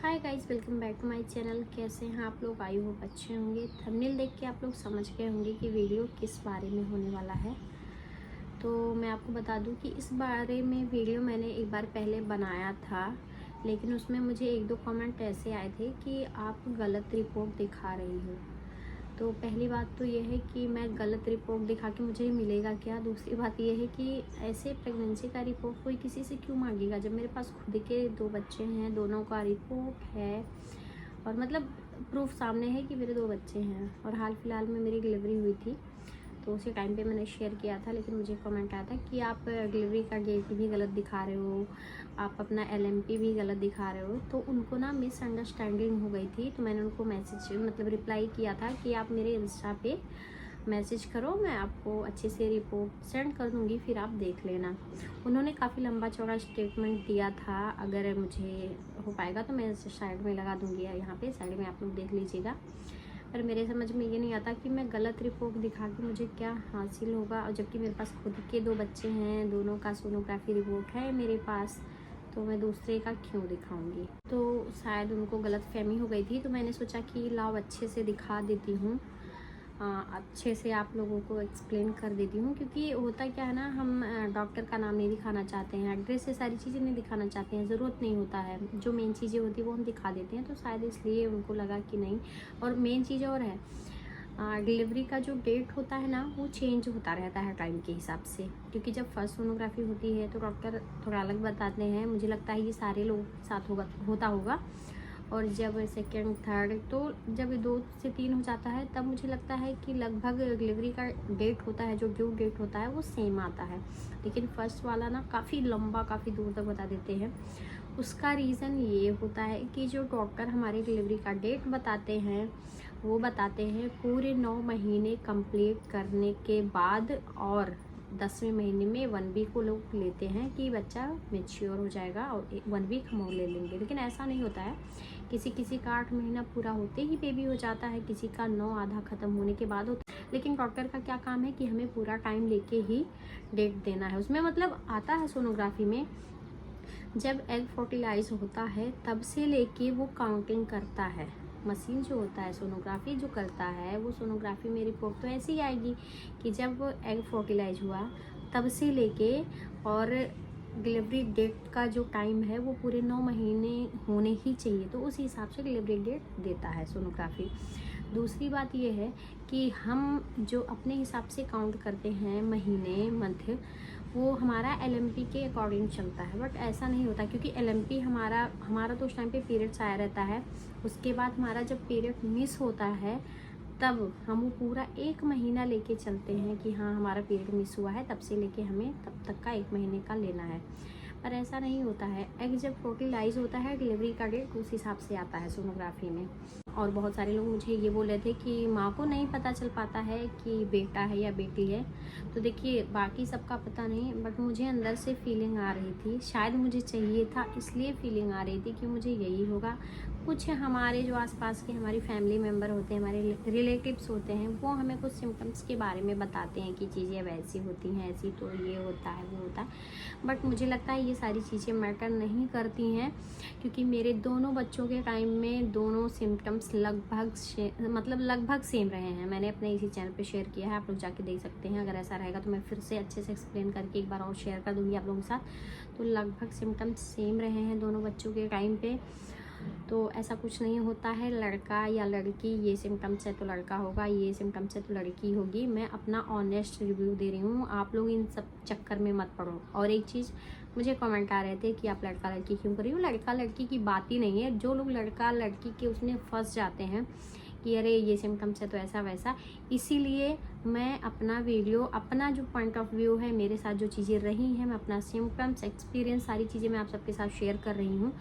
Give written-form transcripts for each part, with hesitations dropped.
Hi guys, welcome back to my channel. कैसे हैं आप लोग? आई होप अच्छे होंगे। थंबनेल देख के आप लोग समझ गए होंगे कि वीडियो किस बारे में होने वाला है। तो मैं आपको बता दूं कि इस बारे में वीडियो मैंने एक बार पहले बनाया था, लेकिन उसमें मुझे एक दो कमेंट ऐसे आए थे कि आप गलत रिपोर्ट दिखा रही हो। तो पहली बात तो ये है कि मैं गलत रिपोर्ट दिखा के मुझे मिलेगा क्या। दूसरी बात ये है कि ऐसे प्रेगनेंसी का रिपोर्ट कोई किसी से क्यों मांगेगा, जब मेरे पास खुद के 2 बच्चे हैं, दोनों का रिपोर्ट है और मतलब प्रूफ सामने है कि मेरे 2 बच्चे हैं। और हाल फिलहाल में मेरी डिलीवरी हुई थी, तो उसी टाइम पे मैंने शेयर किया था। लेकिन मुझे कमेंट आया था कि आप डिलीवरी का डेट भी गलत दिखा रहे हो, आप अपना LMP भी गलत दिखा रहे हो। तो उनको ना मिसअंडरस्टैंडिंग हो गई थी, तो मैंने उनको मैसेज मतलब रिप्लाई किया था कि आप मेरे इंस्टा पे मैसेज करो, मैं आपको अच्छे से रिपोर्ट सेंड कर दूंगी, फिर आप देख लेना। उन्होंने काफ़ी लंबा चौड़ा स्टेटमेंट दिया था। अगर मुझे हो पाएगा तो मैं साइड में लगा दूंगी, यहाँ पे साइड में आप लोग देख लीजिएगा। पर मेरे समझ में ये नहीं आता कि मैं गलत रिपोर्ट दिखा के मुझे क्या हासिल होगा, और जबकि मेरे पास खुद के 2 बच्चे हैं, दोनों का सोनोग्राफी रिपोर्ट है मेरे पास, तो मैं दूसरे का क्यों दिखाऊंगी। तो शायद उनको गलत फहमी हो गई थी, तो मैंने सोचा कि लाओ अच्छे से दिखा देती हूँ, अच्छे से आप लोगों को एक्सप्लेन कर देती हूँ। क्योंकि होता क्या है ना, हम डॉक्टर का नाम नहीं दिखाना चाहते हैं, एड्रेस से सारी चीज़ें नहीं दिखाना चाहते हैं, ज़रूरत नहीं होता है। जो मेन चीज़ें होती है वो हम दिखा देते हैं, तो शायद इसलिए उनको लगा कि नहीं। और मेन चीज़ और है, डिलीवरी का जो डेट होता है ना, वो चेंज होता रहता है टाइम के हिसाब से। क्योंकि जब फर्स्ट सोनोग्राफी होती है तो डॉक्टर थोड़ा अलग बताते हैं, मुझे लगता है ये सारे लोगों के साथ होता होगा। और जब सेकेंड थर्ड, तो जब 2 से 3 हो जाता है, तब मुझे लगता है कि लगभग डिलीवरी का डेट होता है, जो ड्यू डेट होता है वो सेम आता है। लेकिन फर्स्ट वाला ना काफ़ी लंबा, काफ़ी दूर तक बता देते हैं। उसका रीज़न ये होता है कि जो डॉक्टर हमारे डिलीवरी का डेट बताते हैं, वो बताते हैं पूरे 9 महीने कंप्लीट करने के बाद, और 10वें महीने में 1 वीक को लोग लेते हैं कि बच्चा मेच्योर हो जाएगा और 1 वीक हम और ले लेंगे। लेकिन ऐसा नहीं होता है। किसी का 8 महीना पूरा होते ही बेबी हो जाता है, किसी का 9 आधा ख़त्म होने के बाद होता है। लेकिन डॉक्टर का क्या काम है कि हमें पूरा टाइम लेके ही डेट देना है। उसमें मतलब आता है सोनोग्राफी में, जब एग फर्टिलाइज होता है तब से लेके वो काउंटिंग करता है। मशीन जो होता है सोनोग्राफी जो करता है, वो सोनोग्राफी में रिपोर्ट तो ऐसी ही आएगी कि जब एग फर्टिलाइज हुआ तब से लेके, और डिलीवरी डेट का जो टाइम है वो पूरे 9 महीने होने ही चाहिए, तो उस हिसाब से डिलीवरी डेट देता है सोनोग्राफी। दूसरी बात ये है कि हम जो अपने हिसाब से काउंट करते हैं महीने, मंथ, वो हमारा LMP के अकॉर्डिंग चलता है। बट ऐसा नहीं होता, क्योंकि LMP हमारा तो उस टाइम पे पीरियड्स आया रहता है। उसके बाद हमारा जब पीरियड मिस होता है, तब हम वो पूरा 1 महीना लेके चलते हैं कि हाँ हमारा पीरियड मिस हुआ है, तब से लेके हमें तब तक का 1 महीने का लेना है। पर ऐसा नहीं होता है। एग जब फर्टिलाइज होता है, डिलीवरी का डेट उस हिसाब से आता है सोनोग्राफी में। और बहुत सारे लोग मुझे ये बोल रहे थे कि माँ को नहीं पता चल पाता है कि बेटा है या बेटी है। तो देखिए, बाकी सबका पता नहीं, बट मुझे अंदर से फीलिंग आ रही थी, शायद मुझे चाहिए था इसलिए फीलिंग आ रही थी कि मुझे यही होगा। कुछ हमारे जो आसपास के हमारी फैमिली मेम्बर होते हैं, हमारे रिलेटिव्स होते हैं, वो हमें कुछ सिम्टम्स के बारे में बताते हैं कि चीज़ें वैसी होती हैं, ऐसी, तो ये होता है वो होता है। बट मुझे लगता है ये सारी चीज़ें मैटर नहीं करती हैं, क्योंकि मेरे दोनों बच्चों के टाइम में दोनों सिम्टम्स लगभग सेम रहे हैं। मैंने अपने इसी चैनल पे शेयर किया है, आप लोग जाके देख सकते हैं। अगर ऐसा रहेगा तो मैं फिर से अच्छे से एक्सप्लेन करके एक बार और शेयर कर दूँगी आप लोगों के साथ। तो लगभग सिम्टम्स सेम रहे हैं दोनों बच्चों के टाइम पे। तो ऐसा कुछ नहीं होता है लड़का या लड़की, ये सिम्टम्स है तो लड़का होगा, ये सिम्टम्स है तो लड़की होगी। मैं अपना ऑनेस्ट रिव्यू दे रही हूँ, आप लोग इन सब चक्कर में मत पड़ो। और एक चीज़, मुझे कमेंट आ रहे थे कि आप लड़का लड़की क्यों कर रही हो। लड़का लड़की की बात ही नहीं है। जो लोग लड़का लड़की के उसमें फंस जाते हैं कि अरे ये सिम्टम्स है तो ऐसा वैसा, इसीलिए मैं अपना वीडियो, अपना जो पॉइंट ऑफ व्यू है, मेरे साथ जो चीज़ें रही हैं, मैं अपना सिम्टम्स, एक्सपीरियंस, सारी चीज़ें मैं आप सबके साथ शेयर कर रही हूँ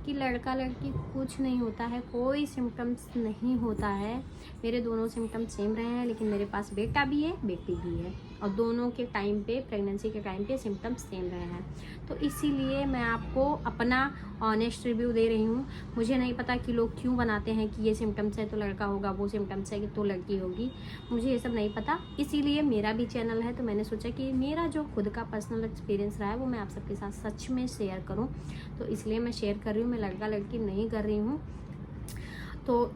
कि लड़का लड़की कुछ नहीं होता है, कोई सिम्टम्स नहीं होता है। मेरे दोनों सिम्टम्स सेम रहे हैं, लेकिन मेरे पास बेटा भी है, बेटी भी है, और दोनों के टाइम पे, प्रेगनेंसी के टाइम पे सिम्टम्स सेम रहे हैं। तो इसीलिए मैं आपको अपना ऑनेस्ट रिव्यू दे रही हूँ। मुझे नहीं पता कि लोग क्यों बनाते हैं कि ये सिम्टम्स है तो लड़का होगा, वो सिम्टम्स है तो लड़की होगी, मुझे ये सब नहीं पता। था, इसीलिए मेरा भी चैनल है। तो मैंने सोचा कि मेरा जो खुद का पर्सनल एक्सपीरियंस रहा है वो मैं आप सबके साथ सच में शेयर करूं, तो इसलिए मैं शेयर कर रही हूँ। मैं लड़का लड़की नहीं कर रही हूँ। तो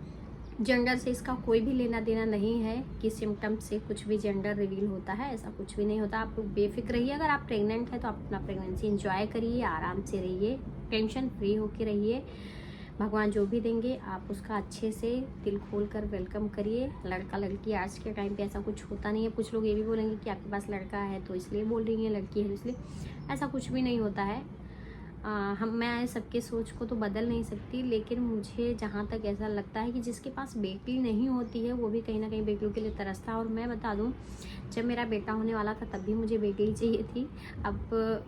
जेंडर से इसका कोई भी लेना देना नहीं है कि सिम्टम्स से कुछ भी जेंडर रिवील होता है, ऐसा कुछ भी नहीं होता। आप लोग बेफिक्र रहिए। अगर आप प्रेग्नेंट हैं तो आप अपना प्रेगनेंसी एंजॉय करिए, आराम से रहिए, टेंशन फ्री होके रहिए। भगवान जो भी देंगे आप उसका अच्छे से दिल खोल कर वेलकम करिए। लड़का लड़की आज के टाइम पे ऐसा कुछ होता नहीं है। कुछ लोग ये भी बोलेंगे कि आपके पास लड़का है तो इसलिए बोल रही है, लड़की है तो इसलिए, ऐसा कुछ भी नहीं होता है। मैं सबके सोच को तो बदल नहीं सकती, लेकिन मुझे जहाँ तक ऐसा लगता है कि जिसके पास बेटी नहीं होती है वो भी कहीं ना कहीं बेटियों के लिए तरसता है। और मैं बता दूँ, जब मेरा बेटा होने वाला था तब भी मुझे बेटी ही चाहिए थी। अब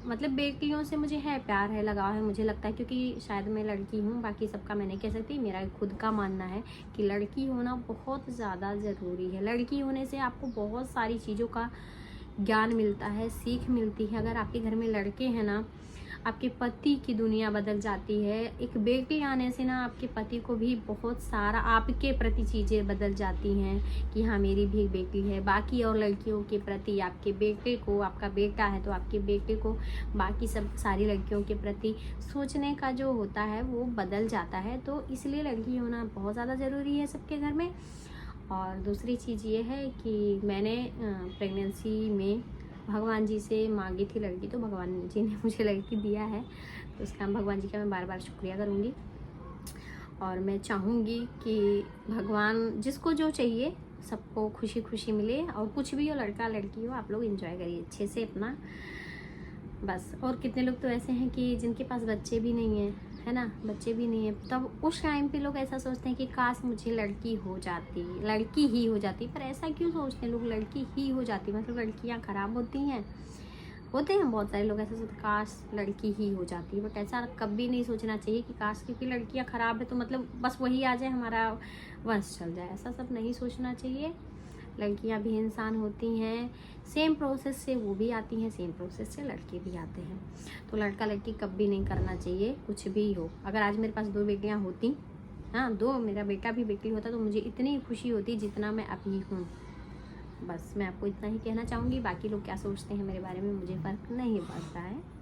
मतलब बेटियों से मुझे है प्यार है, लगाव है, मुझे लगता है, क्योंकि शायद मैं लड़की हूँ। बाकी सबका मैं नहीं कह सकती, मेरा खुद का मानना है कि लड़की होना बहुत ज़्यादा ज़रूरी है। लड़की होने से आपको बहुत सारी चीज़ों का ज्ञान मिलता है, सीख मिलती है। अगर आपके घर में लड़के हैं ना, आपके पति की दुनिया बदल जाती है। एक बेटी आने से ना आपके पति को भी बहुत सारा आपके प्रति चीज़ें बदल जाती हैं कि हाँ मेरी भी एक बेटी है। बाकी और लड़कियों के प्रति आपके बेटे को, आपका बेटा है तो आपके बेटे को बाकी सब सारी लड़कियों के प्रति सोचने का जो होता है वो बदल जाता है। तो इसलिए लड़की होना बहुत ज़्यादा ज़रूरी है सबके घर में। और दूसरी चीज़ ये है कि मैंने प्रेगनेंसी में भगवान जी से मांगी थी लड़की, तो भगवान जी ने मुझे लड़की दिया है। तो उसका भगवान जी का मैं बार बार शुक्रिया करूँगी। और मैं चाहूँगी कि भगवान जिसको जो चाहिए सबको खुशी खुशी मिले। और कुछ भी हो, लड़का लड़की हो, आप लोग एंजॉय करिए अच्छे से अपना, बस। और कितने लोग तो ऐसे हैं कि जिनके पास बच्चे भी नहीं हैं, है ना, बच्चे भी नहीं है, तब उस टाइम पे लोग ऐसा सोचते हैं कि काश मुझे लड़की हो जाती, लड़की ही हो जाती। पर ऐसा क्यों सोचते हैं लोग, लड़की ही हो जाती मतलब लड़कियां खराब होती हैं? होते हैं बहुत सारे लोग ऐसा सोचते काश लड़की ही हो जाती। बट ऐसा कभी नहीं सोचना चाहिए कि काश क्योंकि लड़कियां खराब है तो मतलब बस वही आ जाए, हमारा वंश चल जाए। ऐसा सब नहीं सोचना चाहिए। लड़कियां भी इंसान होती हैं, सेम प्रोसेस से वो भी आती हैं, सेम प्रोसेस से लड़के भी आते हैं। तो लड़का लड़की कभी नहीं करना चाहिए, कुछ भी हो। अगर आज मेरे पास 2 बेटियां होती, हाँ 2, मेरा बेटा भी बेटी होता, तो मुझे इतनी खुशी होती जितना मैं अभी हूँ। बस मैं आपको इतना ही कहना चाहूँगी। बाकी लोग क्या सोचते हैं मेरे बारे में मुझे फ़र्क नहीं पड़ता है।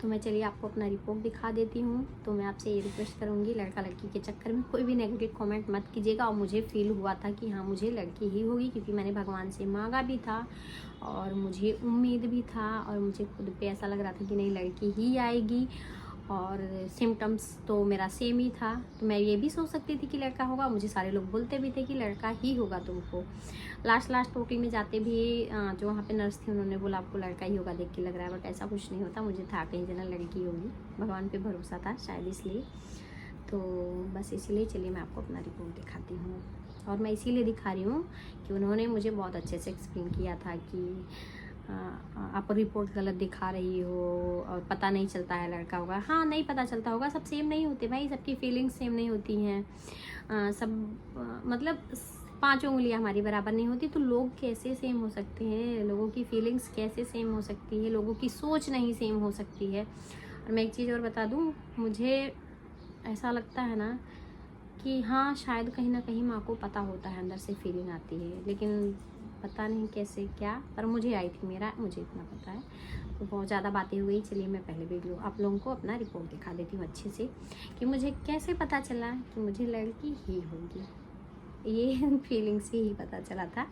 तो मैं चलिए आपको अपना रिपोर्ट दिखा देती हूँ। तो मैं आपसे ये रिक्वेस्ट करूँगी, लड़का लड़की के चक्कर में कोई भी नेगेटिव कमेंट मत कीजिएगा। और मुझे फील हुआ था कि हाँ मुझे लड़की ही होगी, क्योंकि मैंने भगवान से मांगा भी था और मुझे उम्मीद भी था और मुझे खुद पे ऐसा लग रहा था कि नहीं लड़की ही आएगी। और सिम्टम्स तो मेरा सेम ही था, तो मैं ये भी सोच सकती थी कि लड़का होगा। मुझे सारे लोग बोलते भी थे कि लड़का ही होगा तुमको। लास्ट टोटल में जाते भी जो वहाँ पे नर्स थी उन्होंने बोला आपको लड़का ही होगा, देख के लग रहा है। बट ऐसा कुछ नहीं होता, मुझे था कहीं जना लड़की होगी, भगवान पे भरोसा था शायद इसलिए। तो बस इसीलिए चलिए मैं आपको अपना रिपोर्ट दिखाती हूँ। और मैं इसीलिए दिखा रही हूँ कि उन्होंने मुझे बहुत अच्छे से एक्सप्लेन किया था कि आप रिपोर्ट गलत दिखा रही हो और पता नहीं चलता है लड़का होगा। हाँ नहीं पता चलता होगा, सब सेम नहीं होते भाई, सबकी फीलिंग्स सेम नहीं होती हैं। सब मतलब 5 उंगलियां हमारी बराबर नहीं होती, तो लोग कैसे सेम हो सकते हैं, लोगों की फीलिंग्स कैसे सेम हो सकती है, लोगों की सोच नहीं सेम हो सकती है। और मैं एक चीज़ और बता दूँ, मुझे ऐसा लगता है ना कि हाँ शायद कहीं ना कहीं माँ को पता होता है, अंदर से फीलिंग आती है, लेकिन पता नहीं कैसे क्या, पर मुझे आई थी, मुझे इतना पता है। तो बहुत ज़्यादा बातें हो गई, चलिए मैं पहले वीडियो आप लोगों को अपना रिपोर्ट दिखा देती हूँ अच्छे से कि मुझे कैसे पता चला कि मुझे लड़की ही होगी। ये फीलिंग से ही पता चला था।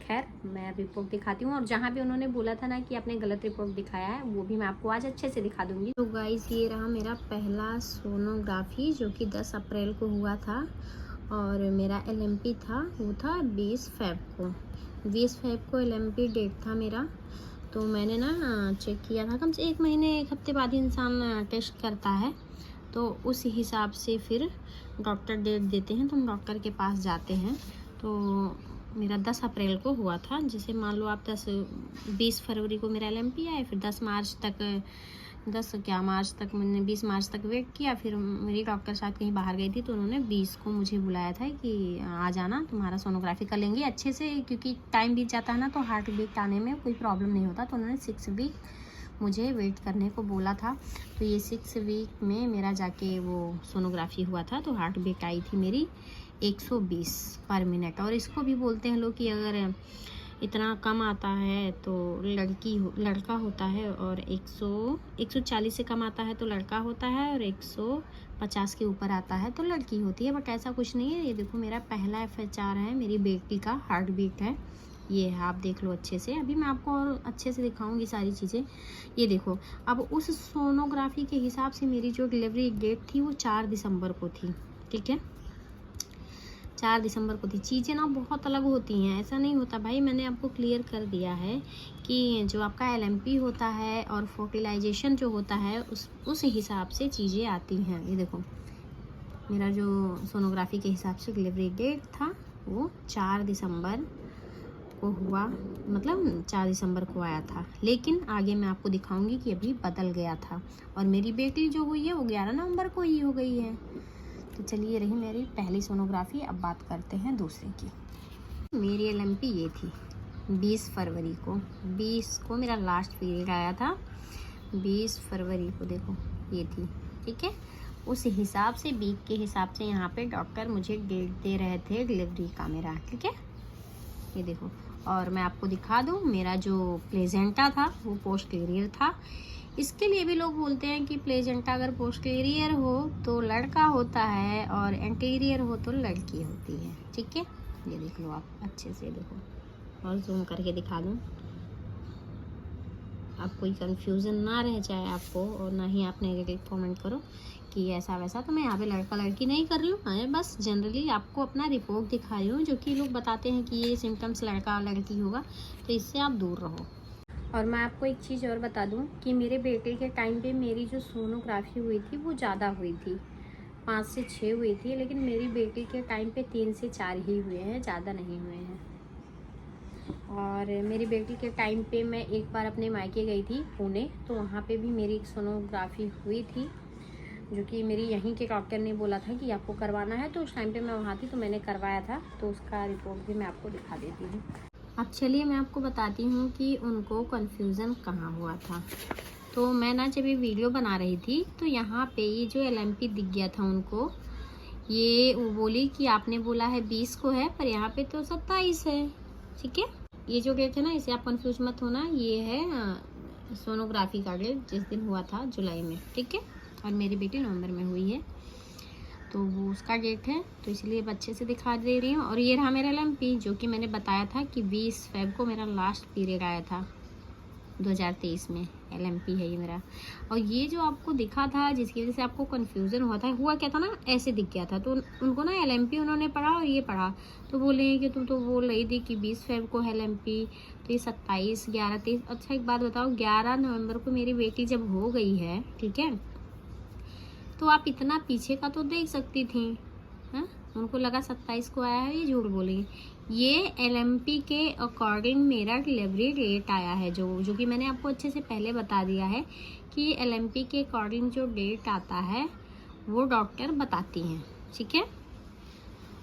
खैर मैं रिपोर्ट दिखाती हूँ, और जहाँ भी उन्होंने बोला था ना कि आपने गलत रिपोर्ट दिखाया है वो भी मैं आपको आज अच्छे से दिखा दूँगी। तो गाइस ये रहा मेरा पहला सोनोग्राफी जो कि 10 अप्रैल को हुआ था, और मेरा LMP था वो था 20 फेब को LMP डेट था मेरा। तो मैंने ना चेक किया था, कम से 1 महीने 1 हफ्ते बाद इंसान टेस्ट करता है, तो उस हिसाब से फिर डॉक्टर डेट देते हैं, तो हम डॉक्टर के पास जाते हैं। तो मेरा 10 अप्रैल को हुआ था, जैसे मान लो आप 20 फरवरी को मेरा LMP आया, फिर 10 मार्च तक मैंने 20 मार्च तक वेट किया। फिर मेरी डॉक्टर शायद कहीं बाहर गई थी, तो उन्होंने 20 को मुझे बुलाया था कि आ जाना, तुम्हारा सोनोग्राफी कर लेंगे अच्छे से, क्योंकि टाइम बीत जाता है ना तो हार्ट बीट आने में कोई प्रॉब्लम नहीं होता। तो उन्होंने 6 वीक मुझे वेट करने को बोला था। तो ये 6 वीक में मेरा जाके वो सोनोग्राफी हुआ था, तो हार्ट बीट आई थी मेरी 120 पर मिनट। और इसको भी बोलते हैं लोग कि अगर इतना कम आता है तो लड़का होता है, और 140 से कम आता है तो लड़का होता है, और 150 के ऊपर आता है तो लड़की होती है। बट ऐसा कुछ नहीं है। ये देखो मेरा पहला FHR है, मेरी बेटी का हार्ट बीट है। ये है, आप देख लो अच्छे से। अभी मैं आपको और अच्छे से दिखाऊंगी सारी चीज़ें। ये देखो, अब उस सोनोग्राफी के हिसाब से मेरी जो डिलीवरी डेट थी वो 4 दिसंबर को थी। ठीक है, 4 दिसंबर को थी। चीज़ें ना बहुत अलग होती हैं, ऐसा नहीं होता भाई। मैंने आपको क्लियर कर दिया है कि जो आपका LMP होता है और फर्टिलाइजेशन जो होता है उस हिसाब से चीज़ें आती हैं। ये देखो मेरा जो सोनोग्राफी के हिसाब से डिलीवरी डेट था वो 4 दिसंबर को हुआ, मतलब 4 दिसंबर को आया था। लेकिन आगे मैं आपको दिखाऊंगी कि अभी बदल गया था, और मेरी बेटी जो हुई है वो 11 नवंबर को ही हो गई है। तो चलिए, रही मेरी पहली सोनोग्राफी। अब बात करते हैं दूसरे की। मेरी LMP ये थी 20 फरवरी को। 20 को मेरा लास्ट पीरियड आया था। 20 फरवरी को देखो ये थी। ठीक है, उस हिसाब से वीक के हिसाब से यहाँ पे डॉक्टर मुझे डेट दे रहे थे डिलीवरी का मेरा। ठीक है, ये देखो। और मैं आपको दिखा दूँ, मेरा जो प्लेजेंटा था वो पोस्टीरियर था। इसके लिए भी लोग बोलते हैं कि प्लेजेंटा अगर पोस्टीरियर हो तो लड़का होता है, और एंटीरियर हो तो लड़की होती है। ठीक है, ये देख लो आप अच्छे से देखो, और जूम करके दिखा दूँ, अब कोई कंफ्यूजन ना रह जाए आपको, और ना ही आप नेगेटिव कमेंट करो कि ऐसा वैसा। तो मैं यहाँ पे लड़का लड़की नहीं कर रही हूँ, मैं बस जनरली आपको अपना रिपोर्ट दिखा रही हूँ, जो कि लोग बताते हैं कि ये सिम्टम्स लड़का लड़की होगा, तो इससे आप दूर रहो। और मैं आपको एक चीज़ और बता दूं कि मेरे बेटे के टाइम पे मेरी जो सोनोग्राफी हुई थी वो ज़्यादा हुई थी, 5 से 6 हुई थी। लेकिन मेरी बेटी के टाइम पे 3 से 4 ही हुए हैं, ज़्यादा नहीं हुए हैं। और मेरी बेटी के टाइम पे मैं एक बार अपने मायके गई थी पुणे, तो वहाँ पे भी मेरी एक सोनोग्राफी हुई थी, जो कि मेरी यहीं के डॉक्टर ने बोला था कि आपको करवाना है। तो उस टाइम पे मैं वहाँ थी तो मैंने करवाया था, तो उसका रिपोर्ट भी मैं आपको दिखा देती हूँ। अब चलिए मैं आपको बताती हूँ कि उनको कन्फ्यूज़न कहाँ हुआ था। तो मैं ना जब ये वीडियो बना रही थी तो यहाँ पे ये जो LMP दिख गया था उनको, ये वो बोली कि आपने बोला है 20 को है, पर यहाँ पे तो 27 है। ठीक है, ये जो डेट है ना, इसे आप कंफ्यूज मत होना, ये है सोनोग्राफी का डेट जिस दिन हुआ था, जुलाई में। ठीक है, और मेरी बेटी नवंबर में हुई है, तो वो उसका डेट है, तो इसलिए अच्छे से दिखा दे रही हूँ। और ये रहा मेरा LMP, जो कि मैंने बताया था कि 20 फेब को मेरा लास्ट पीरियड आया था 2023 में। LMP है ये मेरा। और ये जो आपको दिखा था जिसकी वजह से आपको कन्फ्यूज़न हुआ था, हुआ क्या था ना, ऐसे दिख गया था। तो उनको ना LMP उन्होंने पढ़ा और ये पढ़ा, तो बोले कि तुम तो बोल रही थी कि 20 फेब को है LMP, तो ये 27, 11, 23। अच्छा एक बात बताओ, 11 नवंबर को मेरी बेटी जब हो गई है, ठीक है, तो आप इतना पीछे का तो देख सकती थी। हाँ, उनको लगा 27 को आया है, ये झूठ बोलेंगे। ये LMP के अकॉर्डिंग मेरा डिलीवरी डेट आया है, जो कि मैंने आपको अच्छे से पहले बता दिया है कि LMP के अकॉर्डिंग जो डेट आता है वो डॉक्टर बताती हैं। ठीक है,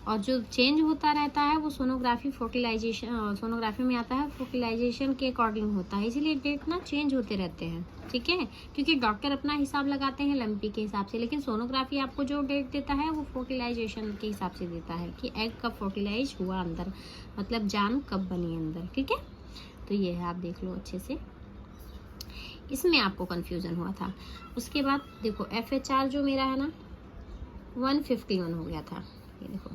और जो चेंज होता रहता है वो सोनोग्राफी सोनोग्राफी में आता है, फर्टिलाइजेशन के अकॉर्डिंग होता है, इसीलिए डेट ना चेंज होते रहते हैं। ठीक है, क्योंकि डॉक्टर अपना हिसाब लगाते हैं LMP के हिसाब से, लेकिन सोनोग्राफी आपको जो डेट देता है वो फर्टिलाइजेशन के हिसाब से देता है कि एग कब फर्टिलाइज हुआ अंदर, मतलब जान कब बनी अंदर। ठीक है, तो ये है, आप देख लो अच्छे से, इसमें आपको कन्फ्यूज़न हुआ था। उसके बाद देखो FHR जो मेरा है ना 151 हो गया था, ये देखो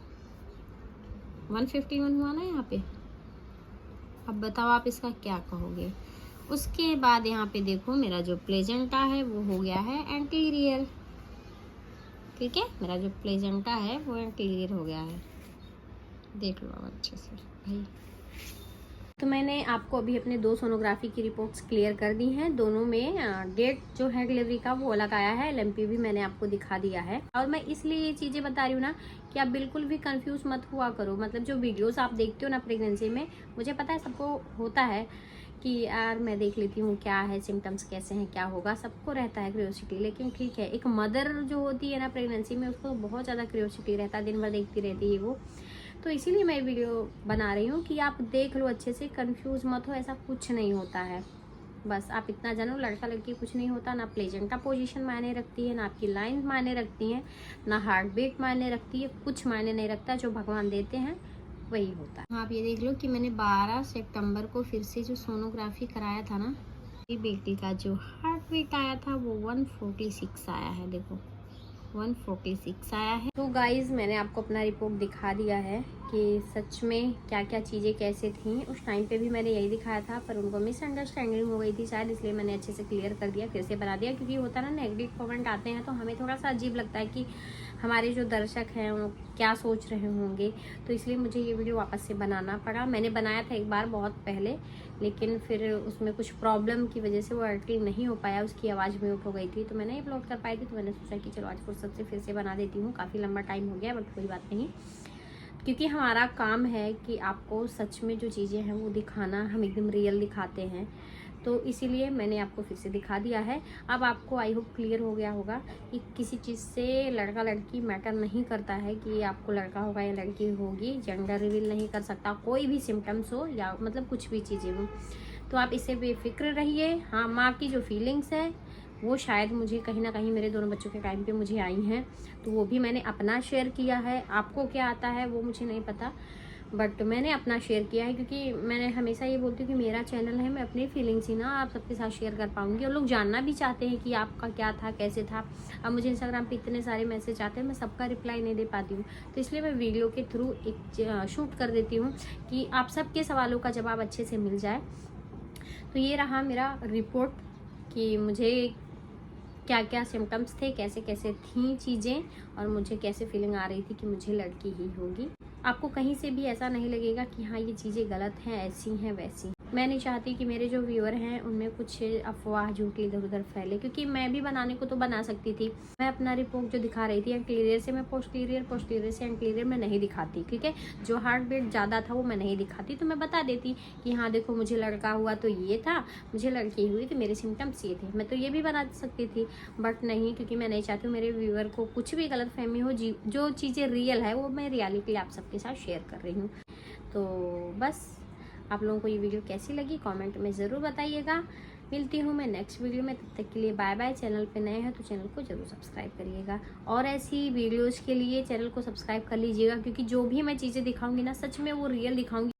151 हुआ ना यहाँ पे। अब बताओ आप इसका क्या कहोगे। उसके बाद यहाँ पे देखो मेरा जो प्लेजेंटा है वो हो गया है एंटीरियर। ठीक है, मेरा जो प्लेजेंटा है वो एंटीरियर हो गया है, देख लो आप अच्छे से भाई। तो मैंने आपको अभी अपने 2 सोनोग्राफी की रिपोर्ट्स क्लियर कर दी हैं। दोनों में डेट जो है डिलीवरी का वो अलग आया है, LMP भी मैंने आपको दिखा दिया है। और मैं इसलिए ये चीज़ें बता रही हूँ ना कि आप बिल्कुल भी कंफ्यूज मत हुआ करो। मतलब जो वीडियोस आप देखते हो ना प्रेगनेंसी में, मुझे पता है सबको होता है कि यार मैं देख लेती हूँ क्या है, सिम्टम्स कैसे हैं, क्या होगा, सबको रहता है क्यूरियोसिटी। लेकिन ठीक है, एक मदर जो होती है ना प्रेगनेंसी में, उसको बहुत ज़्यादा क्यूरियोसिटी रहता है, दिन भर देखती रहती है वो। तो इसीलिए मैं वीडियो बना रही हूँ कि आप देख लो अच्छे से, कंफ्यूज मत हो, ऐसा कुछ नहीं होता है। बस आप इतना जानो, लड़का लड़की कुछ नहीं होता, ना प्लेजेंटा पोजीशन मायने रखती है, ना आपकी लाइन मायने रखती हैं, ना हार्ट बीट मायने रखती है, कुछ मायने नहीं रखता। जो भगवान देते हैं वही होता है। आप ये देख लो कि मैंने 12 सितंबर को फिर से जो सोनोग्राफी कराया था ना, ये बेटी का जो हार्ट बीट आया था वो 146 आया है। देखो 146 आया है। तो गाइज मैंने आपको अपना रिपोर्ट दिखा दिया है कि सच में क्या क्या चीज़ें कैसे थी। उस टाइम पे भी मैंने यही दिखाया था, पर उनको मिसअंडरस्टैंडिंग हो गई थी शायद, इसलिए मैंने अच्छे से क्लियर कर दिया, फिर से बना दिया। क्योंकि होता है ना, नेगेटिव कमेंट आते हैं तो हमें थोड़ा सा अजीब लगता है कि हमारे जो दर्शक हैं वो क्या सोच रहे होंगे, तो इसलिए मुझे ये वीडियो वापस से बनाना पड़ा। मैंने बनाया था एक बार बहुत पहले, लेकिन फिर उसमें कुछ प्रॉब्लम की वजह से वो आर्टिकल नहीं हो पाया, उसकी आवाज़ म्यूट हो गई थी, तो मैं नहीं अपलोड कर पाई थी। तो मैंने सोचा कि चलो आज फुर्सत से फिर से बना देती हूँ। काफ़ी लंबा टाइम हो गया, बट कोई बात नहीं, क्योंकि हमारा काम है कि आपको सच में जो चीज़ें हैं वो दिखाना, हम एकदम रियल दिखाते हैं, तो इसीलिए मैंने आपको फिर से दिखा दिया है। अब आपको आई होप क्लियर हो गया होगा कि किसी चीज़ से लड़का लड़की मैटर नहीं करता है, कि आपको लड़का होगा या लड़की होगी, जेंडर रिवील नहीं कर सकता, कोई भी सिम्टम्स हो या मतलब कुछ भी चीज़ें हो, तो आप इससे बेफिक्र रहिए। हाँ, माँ की जो फीलिंग्स है वो शायद मुझे कहीं ना कहीं मेरे दोनों बच्चों के टाइम पे मुझे आई हैं, तो वो भी मैंने अपना शेयर किया है। आपको क्या आता है वो मुझे नहीं पता, बट मैंने अपना शेयर किया है, क्योंकि मैंने हमेशा ये बोलती हूँ कि मेरा चैनल है, मैं अपनी फीलिंग्स ही ना आप सबके साथ शेयर कर पाऊँगी। और लोग जानना भी चाहते हैं कि आपका क्या था, कैसे था। अब मुझे इंस्टाग्राम पे इतने सारे मैसेज आते हैं, मैं सबका रिप्लाई नहीं दे पाती हूँ, तो इसलिए मैं वीडियो के थ्रू एक शूट कर देती हूँ कि आप सबके सवालों का जवाब अच्छे से मिल जाए। तो ये रहा मेरा रिपोर्ट कि मुझे क्या क्या सिम्टम्स थे, कैसे कैसे थी चीज़ें, और मुझे कैसे फीलिंग आ रही थी कि मुझे लड़की ही होगी। आपको कहीं से भी ऐसा नहीं लगेगा कि हाँ ये चीज़ें गलत हैं, ऐसी हैं वैसी। मैं नहीं चाहती कि मेरे जो व्यूअर हैं उनमें कुछ अफवाह झूठी इधर उधर फैले, क्योंकि मैं भी बनाने को तो बना सकती थी। मैं अपना रिपोर्ट जो दिखा रही थी एंटीरियर से मैं पोस्टीरियर से एंटीरियर में नहीं दिखाती, ठीक है। जो हार्ट बीट ज़्यादा था वो मैं नहीं दिखाती, तो मैं बता देती कि हाँ देखो मुझे लड़का हुआ तो ये था, मुझे लड़की हुई तो मेरे सिम्टम्स ये थे। मैं तो ये भी बना सकती थी, बट नहीं, क्योंकि मैं नहीं चाहती हूँ मेरे व्यूअर को कुछ भी गलतफहमी हो। जो चीज़ें रियल है वो मैं रियलिटी आप सबके साथ शेयर कर रही हूँ। तो बस आप लोगों को ये वीडियो कैसी लगी कमेंट में ज़रूर बताइएगा। मिलती हूँ मैं नेक्स्ट वीडियो में, तब तक के लिए बाय बाय। चैनल पे नए हैं तो चैनल को ज़रूर सब्सक्राइब करिएगा, और ऐसी वीडियोज़ के लिए चैनल को सब्सक्राइब कर लीजिएगा, क्योंकि जो भी मैं चीज़ें दिखाऊंगी ना सच में वो रियल दिखाऊंगी।